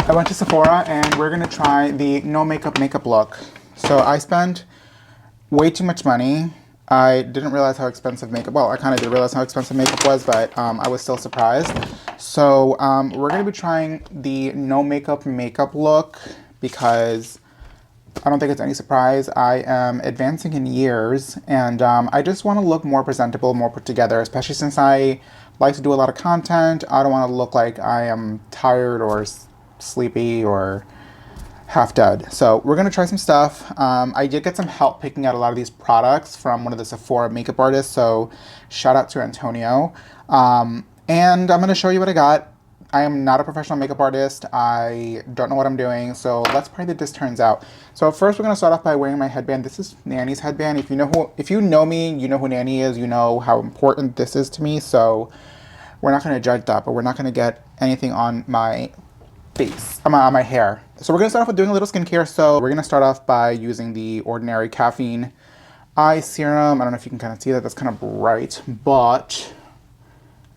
I went to Sephora and we're gonna try the no makeup look. So I spent way too much money. I didn't realize how expensive makeup, well, I kind of did realize how expensive makeup was, but I was still surprised. So we're gonna be trying the no makeup look because I don't think it's any surprise. I am advancing in years and I just want to look more presentable, more put together, especially since I like to do a lot of content. I don't want to look like I am tired or sleepy or half dead. So we're going to try some stuff. I did get some help picking out a lot of these products from one of the Sephora makeup artists. So shout out to Antonio. And I'm going to show you what I got. I am not a professional makeup artist. I don't know what I'm doing, so let's pray that this turns out. So first we're gonna start off by wearing my headband. This is Nanny's headband. If you know me, you know who Nanny is, you know how important this is to me, so we're not gonna judge that, but we're not gonna get anything on my face, on my hair. So we're gonna start off with doing a little skincare. So we're gonna start off by using the Ordinary Caffeine Eye Serum. I don't know if you can kind of see that, that's kind of bright, but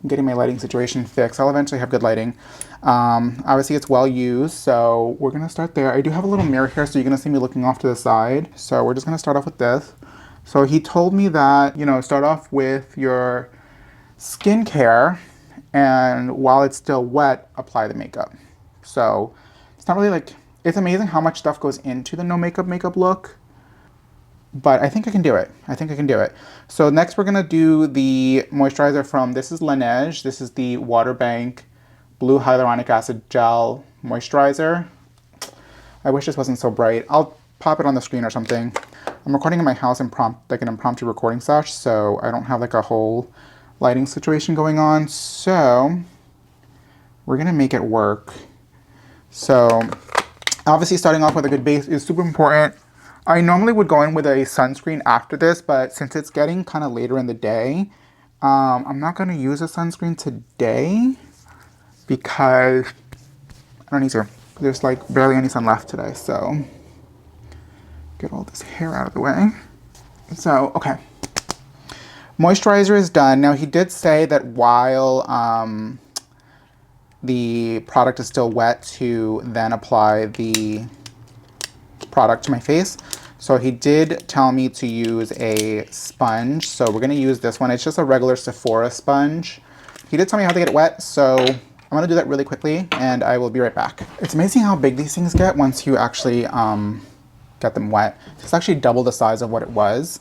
I'm getting my lighting situation fixed. I'll eventually have good lighting. Obviously it's well used, so we're gonna start there. I do have a little mirror here, so you're gonna see me looking off to the side. So we're just gonna start off with this. So he told me that, you know, start off with your skincare, and while it's still wet, apply the makeup. So it's not really like, it's amazing how much stuff goes into the no makeup look. But I think I can do it. I think I can do it. So next we're gonna do the moisturizer from, this is LANEIGE. This is the Water Bank Blue Hyaluronic Acid Gel Moisturizer. I wish this wasn't so bright. I'll pop it on the screen or something. I'm recording in my house like an impromptu recording sesh, so I don't have like a whole lighting situation going on. So we're gonna make it work. So obviously starting off with a good base is super important. I normally would go in with a sunscreen after this, but since it's getting kind of later in the day, I'm not going to use a sunscreen today because I don't need to. There's like barely any sun left today, so get all this hair out of the way. So, okay. Moisturizer is done. Now, he did say that while the product is still wet to then apply the product to my face. So he did tell me to use a sponge. So we're gonna use this one. It's just a regular Sephora sponge. He did tell me how to get it wet, so I'm gonna do that really quickly and I will be right back. It's amazing how big these things get once you actually get them wet. It's actually double the size of what it was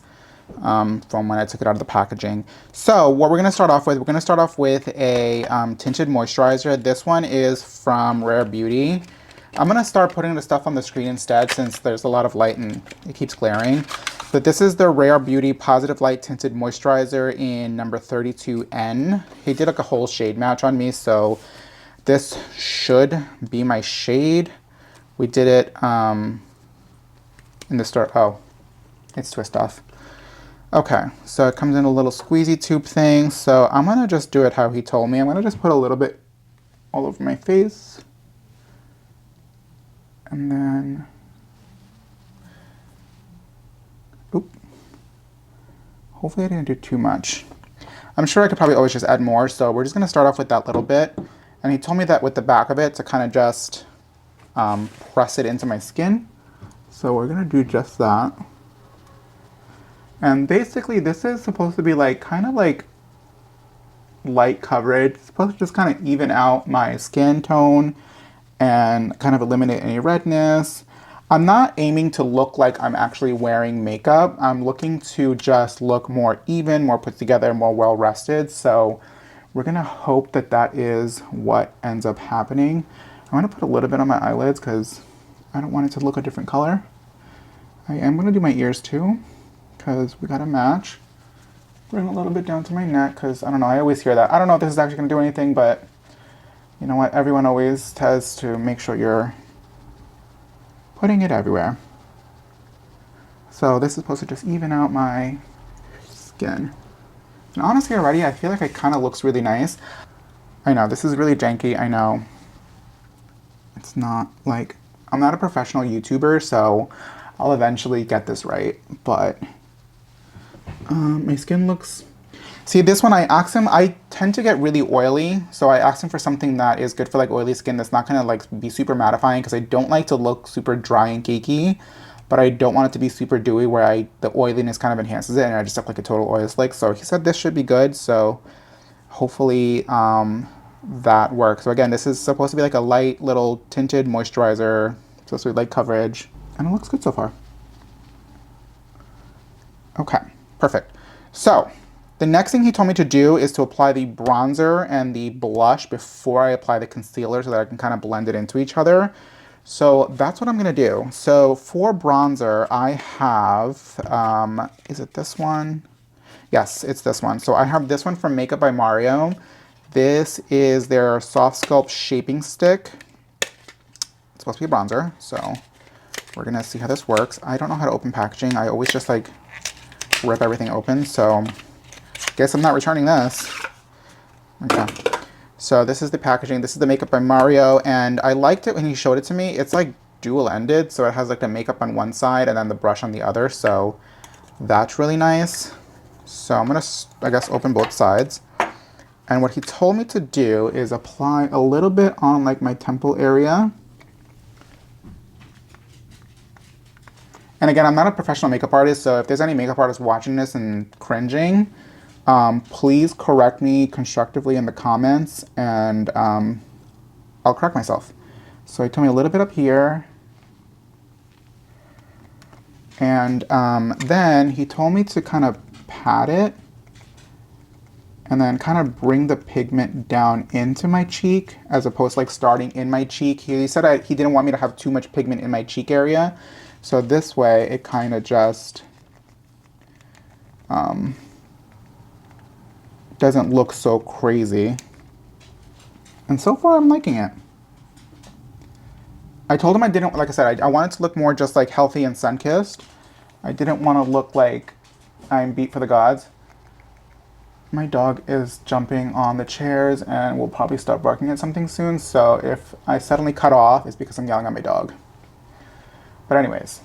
from when I took it out of the packaging. So what we're gonna start off with, a tinted moisturizer. This one is from Rare Beauty. I'm gonna start putting the stuff on the screen instead since there's a lot of light and it keeps glaring. But this is the Rare Beauty Positive Light Tinted Moisturizer in number 32N. He did like a whole shade match on me, so this should be my shade. We did it in the store. Oh, it's twist off. Okay, so it comes in a little squeezy tube thing. So I'm gonna just do it how he told me. I'm gonna just put a little bit all over my face. And then, oop, hopefully I didn't do too much. I'm sure I could probably always just add more, so we're just gonna start off with that little bit. And he told me that with the back of it to kind of just press it into my skin. So we're gonna do just that. And basically this is supposed to be like, kind of like light coverage. It's supposed to just kind of even out my skin tone and kind of eliminate any redness. I'm not aiming to look like I'm actually wearing makeup. I'm looking to just look more even, more put together, more well rested. So we're gonna hope that that is what ends up happening. I'm gonna put a little bit on my eyelids because I don't want it to look a different color. I am gonna do my ears too because we gotta match. Bring a little bit down to my neck because I don't know, I always hear that. I don't know if this is actually gonna do anything, but you know what? Everyone always has to make sure you're putting it everywhere. So this is supposed to just even out my skin. And honestly already, I feel like it kind of looks really nice. I know, this is really janky, I know. It's not like, I'm not a professional YouTuber, so I'll eventually get this right. But my skin looks See, this one I asked him, I tend to get really oily, so I asked him for something that is good for like oily skin that's not gonna like be super mattifying because I don't like to look super dry and cakey, but I don't want it to be super dewy where the oiliness kind of enhances it and I just look like a total oil slick. So he said this should be good, so hopefully that works. So again, this is supposed to be like a light little tinted moisturizer, supposed to be light coverage, and it looks good so far. Okay, perfect. So the next thing he told me to do is to apply the bronzer and the blush before I apply the concealer so that I can kind of blend it into each other. So that's what I'm gonna do. So for bronzer, I have, is it this one? Yes, it's this one. So I have this one from Makeup by Mario. This is their Soft Sculpt Shaping Stick. It's supposed to be a bronzer, so we're gonna see how this works. I don't know how to open packaging. I always just like rip everything open, so guess I'm not returning this. Okay, so this is the packaging. This is the Makeup by Mario, and I liked it when he showed it to me. It's like dual-ended, so it has like the makeup on one side and then the brush on the other, so that's really nice. So I'm gonna, I guess, open both sides. And what he told me to do is apply a little bit on like my temple area. And again, I'm not a professional makeup artist, so if there's any makeup artists watching this and cringing, please correct me constructively in the comments, and I'll correct myself. So he told me a little bit up here. And then he told me to kind of pat it and then kind of bring the pigment down into my cheek as opposed to like starting in my cheek. He said he didn't want me to have too much pigment in my cheek area. So this way it kind of just doesn't look so crazy. And so far I'm liking it. I told him I didn't, like I said, I wanted to look more just like healthy and sun-kissed. I didn't want to look like I'm beat for the gods. My dog is jumping on the chairs and will probably start barking at something soon. So if I suddenly cut off, it's because I'm yelling at my dog. But anyways,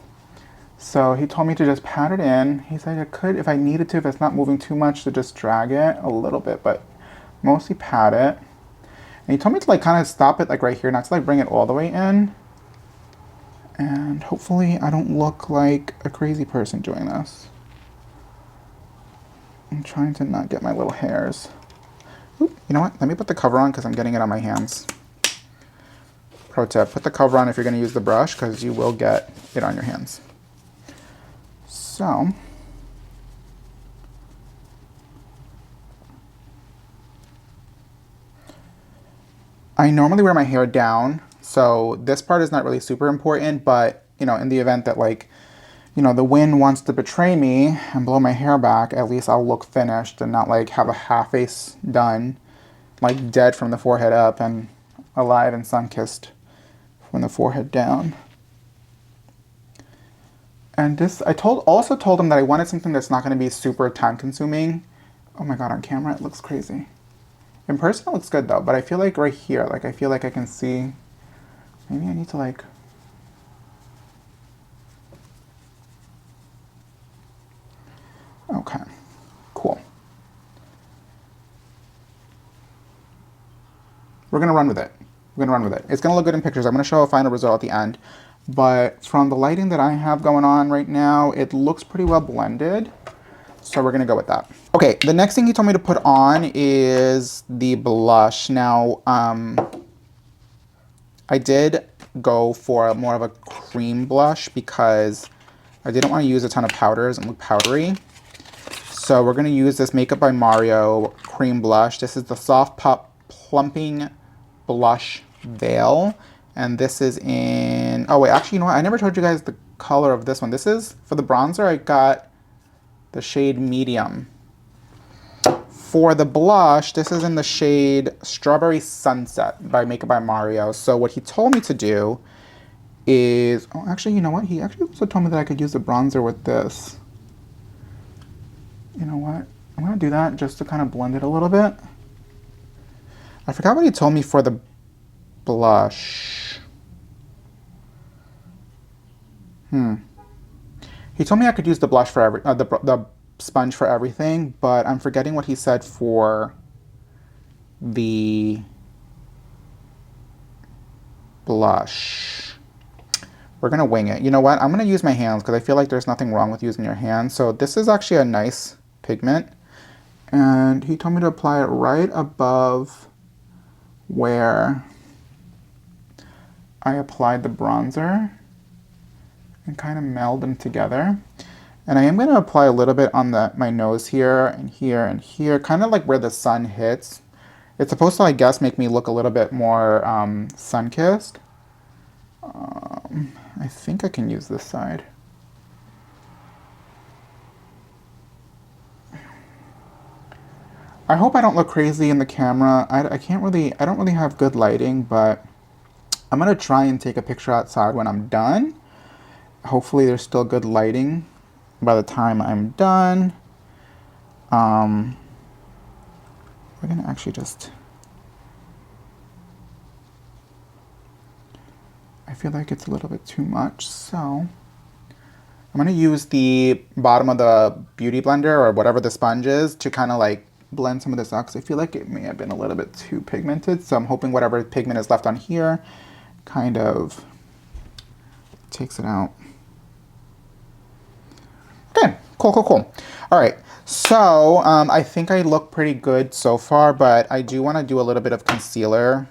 so he told me to just pat it in. He said I could, if I needed to, if it's not moving too much, to just drag it a little bit, but mostly pat it. And he told me to like kind of stop it like right here, not to like bring it all the way in. And hopefully I don't look like a crazy person doing this. I'm trying to not get my little hairs. Oop, you know what? Let me put the cover on because I'm getting it on my hands. Pro tip, put the cover on if you're going to use the brush because you will get it on your hands. So, I normally wear my hair down, so this part is not really super important, but, you know, in the event that, like, you know, the wind wants to betray me and blow my hair back, at least I'll look finished and not, like, have a half face done, like, dead from the forehead up and alive and sun-kissed from the forehead down. And this, I also told him that I wanted something that's not going to be super time-consuming. Oh my god, on camera it looks crazy. In person it looks good though, but I feel like right here, like I feel like I can see. Maybe I need to like. Okay, cool. We're gonna run with it. We're gonna run with it. It's gonna look good in pictures. I'm gonna show a final result at the end. But from the lighting that I have going on right now, it looks pretty well blended. So we're gonna go with that. Okay, the next thing he told me to put on is the blush. Now, I did go for more of a cream blush because I didn't want to use a ton of powders and look powdery. So we're gonna use this Makeup by Mario cream blush. This is the Soft Pop Plumping Blush Veil. And this is in, oh wait, actually, you know what? I never told you guys the color of this one. This is, for the bronzer, I got the shade Medium. For the blush, this is in the shade Strawberry Sunset by Makeup by Mario. So what he told me to do is, oh, actually, you know what? He actually also told me that I could use the bronzer with this. You know what? I'm gonna do that just to kind of blend it a little bit. I forgot what he told me for the blush. He told me I could use the blush for the sponge for everything, but I'm forgetting what he said for the blush. We're gonna wing it. You know what? I'm gonna use my hands because I feel like there's nothing wrong with using your hands. So this is actually a nice pigment. And he told me to apply it right above where I applied the bronzer and kind of meld them together. And I am going to apply a little bit on my nose here and here and here, kind of like where the sun hits. It's supposed to, I guess, make me look a little bit more sun-kissed. I think I can use this side. I hope I don't look crazy in the camera. I don't really have good lighting, but I'm going to try and take a picture outside when I'm done. Hopefully there's still good lighting by the time I'm done. We're going to actually just... I feel like it's a little bit too much, so I'm going to use the bottom of the beauty blender or whatever the sponge is to kind of like blend some of this out because I feel like it may have been a little bit too pigmented. So I'm hoping whatever pigment is left on here kind of takes it out. Okay, cool. All right, so I think I look pretty good so far, but I do want to do a little bit of concealer.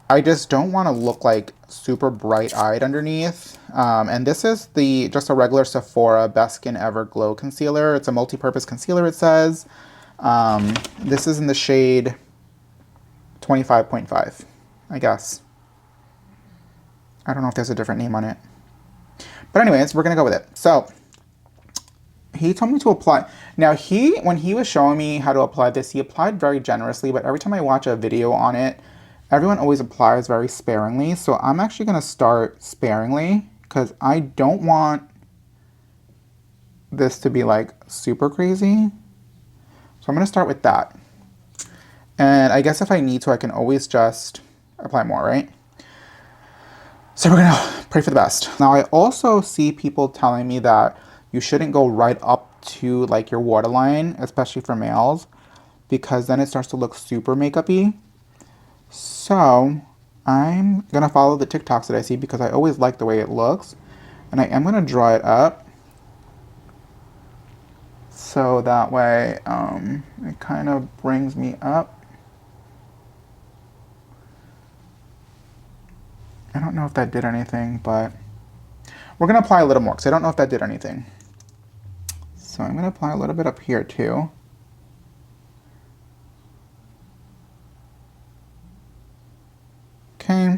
I just don't want to look like super bright-eyed underneath. And this is just a regular Sephora Best Skin Ever Glow Concealer. It's a multi-purpose concealer, it says. This is in the shade 25.5, I guess. I don't know if there's a different name on it. But anyways, we're going to go with it. So he told me to apply. Now, when he was showing me how to apply this, he applied very generously, but every time I watch a video on it, everyone always applies very sparingly. So I'm actually going to start sparingly because I don't want this to be like super crazy. So I'm going to start with that. And I guess if I need to, I can always just apply more, right? So we're going to pray for the best. Now, I also see people telling me that you shouldn't go right up to like your waterline, especially for males, because then it starts to look super makeup-y. So I'm going to follow the TikToks that I see because I always like the way it looks. And I am going to draw it up. So that way it kind of brings me up. I don't know if that did anything, but we're going to apply a little more because I don't know if that did anything. So I'm going to apply a little bit up here too. Okay.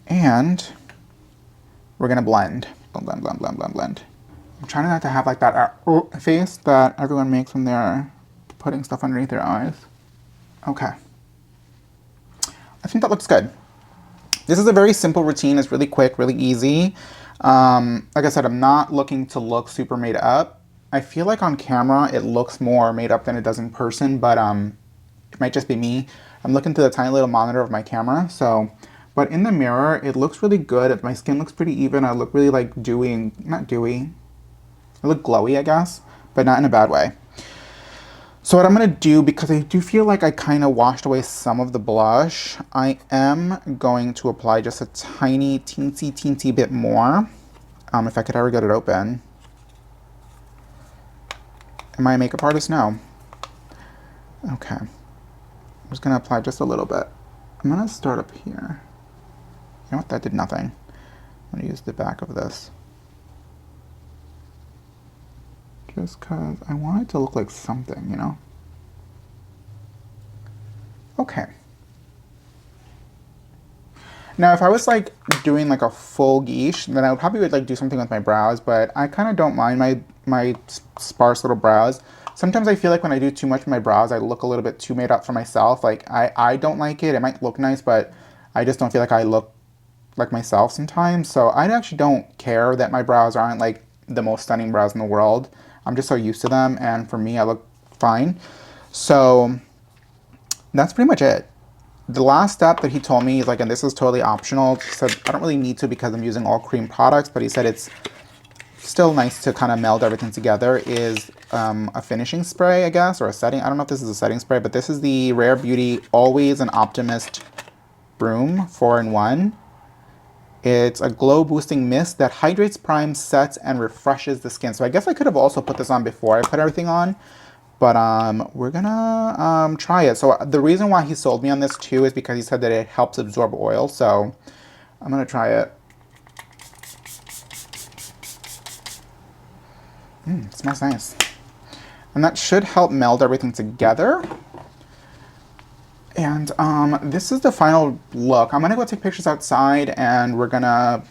And we're going to blend. Blend. I'm trying not to have like that face that everyone makes when they're putting stuff underneath their eyes. Okay. I think that looks good. This is a very simple routine. It's really quick, really easy. Like I said, I'm not looking to look super made up. I feel like on camera it looks more made up than it does in person, but it might just be me. I'm looking through the tiny little monitor of my camera, but in the mirror it looks really good. My skin looks pretty even. I look really like not dewy. I look glowy, I guess, but not in a bad way. So what I'm going to do, because I do feel like I kind of washed away some of the blush, I am going to apply just a tiny, teensy bit more. If I could ever get it open. Am I a makeup artist? No. Okay. I'm just going to apply just a little bit. I'm going to start up here. You know what? That did nothing. I'm going to use the back of this. Just because I want it to look like something, you know? Okay. Now, if I was like doing like a full guiche, then I would probably like do something with my brows, but I kind of don't mind my sparse little brows. Sometimes I feel like when I do too much with my brows, I look a little bit too made up for myself. Like I don't like it. It might look nice, but I just don't feel like I look like myself sometimes. So I actually don't care that my brows aren't like the most stunning brows in the world. I'm just so used to them, and for me, I look fine. So that's pretty much it. The last step that he told me is and this is totally optional. He said I don't really need to because I'm using all cream products, but he said it's still nice to kind of meld everything together is a finishing spray, I guess, or a setting. I don't know if this is a setting spray, but this is the Rare Beauty Always an Optimist Broom 4-in-1. It's a glow boosting mist that hydrates, primes, sets, and refreshes the skin. So I guess I could have also put this on before I put everything on, but we're gonna try it. So the reason why he sold me on this too is because he said that it helps absorb oil. So I'm gonna try it. It smells nice. And that should help meld everything together. And this is the final look. I'm gonna go take pictures outside and we're gonna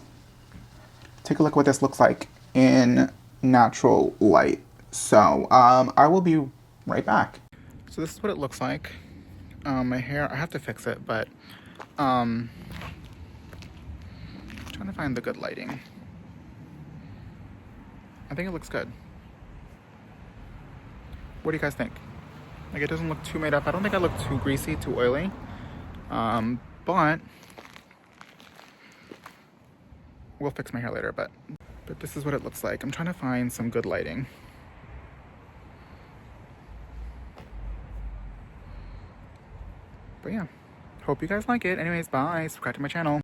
take a look at what this looks like in natural light. So I will be right back. So this is what it looks like. My hair, I have to fix it, but trying to find the good lighting. I think it looks good. What do you guys think? Like, it doesn't look too made up. I don't think I look too greasy, too oily. But we'll fix my hair later, but this is what it looks like. I'm trying to find some good lighting. But yeah, hope you guys like it. Anyways, bye. Subscribe to my channel.